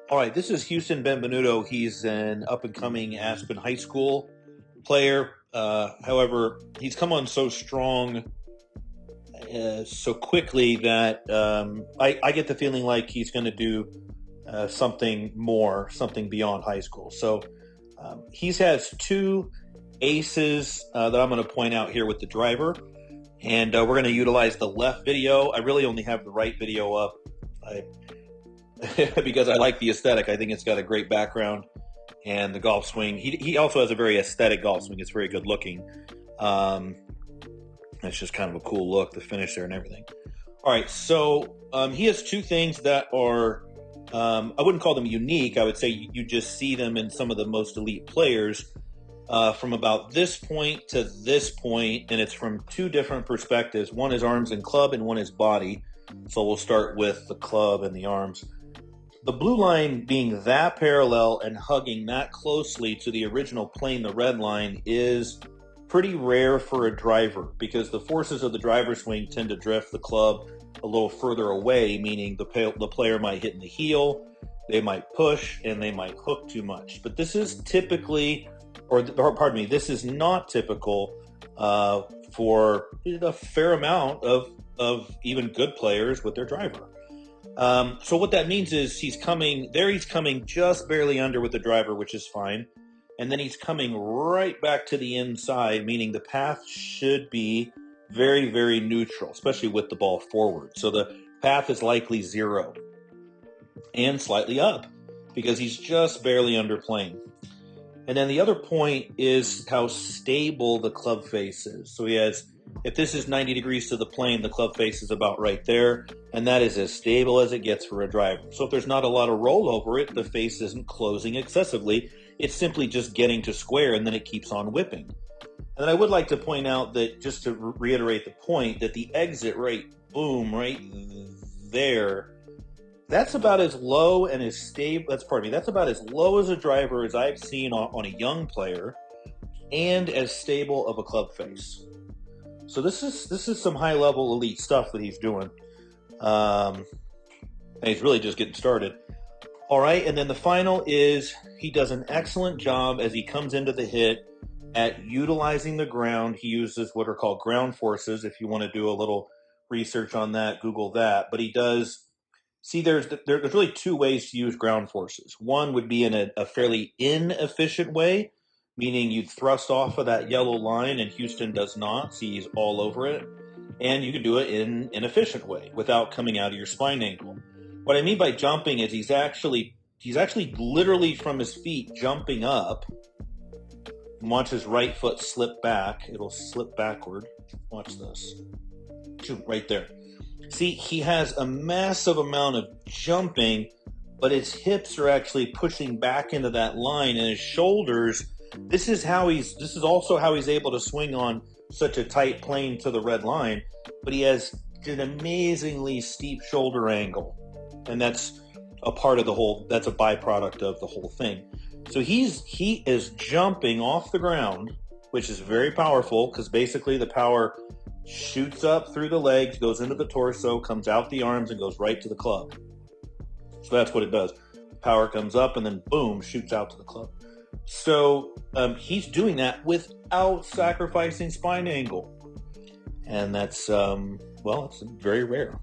All right, this is Houston Benvenuto. He's an up-and-coming Aspen High School player. However, he's come on so strong, so quickly that I get the feeling like he's going to do something more, something beyond high school. So he has two aces that I'm going to point out here with the driver, and we're going to utilize the left video. I really only have the right video up. Because I like the aesthetic. I think it's got a great background and the golf swing. He also has a very aesthetic golf swing. It's very good looking. It's just kind of a cool look, the finish there and everything. All right, so he has two things that are, I wouldn't call them unique. I would say you just see them in some of the most elite players from about this point to this point, and it's from two different perspectives. One is arms and club, and one is body. So we'll start with the club and the arms. The blue line being that parallel and hugging that closely to the original plane, the red line, is pretty rare for a driver because the forces of the driver swing tend to drift the club a little further away, meaning the player might hit in the heel, they might push, and they might hook too much. But this is typically, this is not typical for a fair amount of even good players with their driver. So what that means is he's coming just barely under with the driver, which is fine. And then he's coming right back to the inside, meaning the path should be very, very neutral, especially with the ball forward. So the path is likely 0 and slightly up because he's just barely under plane. And then the other point is how stable the club face is. So he has, if this is 90 degrees to the plane, the club face is about right there, and that is as stable as it gets for a driver. So if there's not a lot of roll over it, the face isn't closing excessively. It's simply just getting to square, and then it keeps on whipping. And then I would like to point out that, just to reiterate the point, that the exit rate, boom, right there, that's about as low and as stable, that's about as low as a driver as I've seen on a young player, and as stable of a club face. So this is some high level elite stuff that he's doing. And he's really just getting started. All right, and then the final is he does an excellent job as he comes into the hit at utilizing the ground. He uses what are called ground forces. If you want to do a little research on that, Google that. But he does. See, there's really two ways to use ground forces. One would be in a fairly inefficient way, meaning you'd thrust off of that yellow line, and Houston does not. See, he's all over it. And you can do it in an efficient way without coming out of your spine angle. What I mean by jumping is he's actually literally from his feet jumping up. Watch his right foot slip back. It'll slip backward. Watch this. Right there. See, he has a massive amount of jumping, but his hips are actually pushing back into that line, and his shoulders. This is also how he's able to swing on such a tight plane to the red line, but he has an amazingly steep shoulder angle, and that's a part of the whole. That's a byproduct of the whole thing. So he is jumping off the ground, which is very powerful because basically the power shoots up through the legs, goes into the torso, comes out the arms, and goes right to the club. So that's what it does. Power comes up and then boom, shoots out to the club. So he's doing that without sacrificing spine angle. And that's, it's very rare.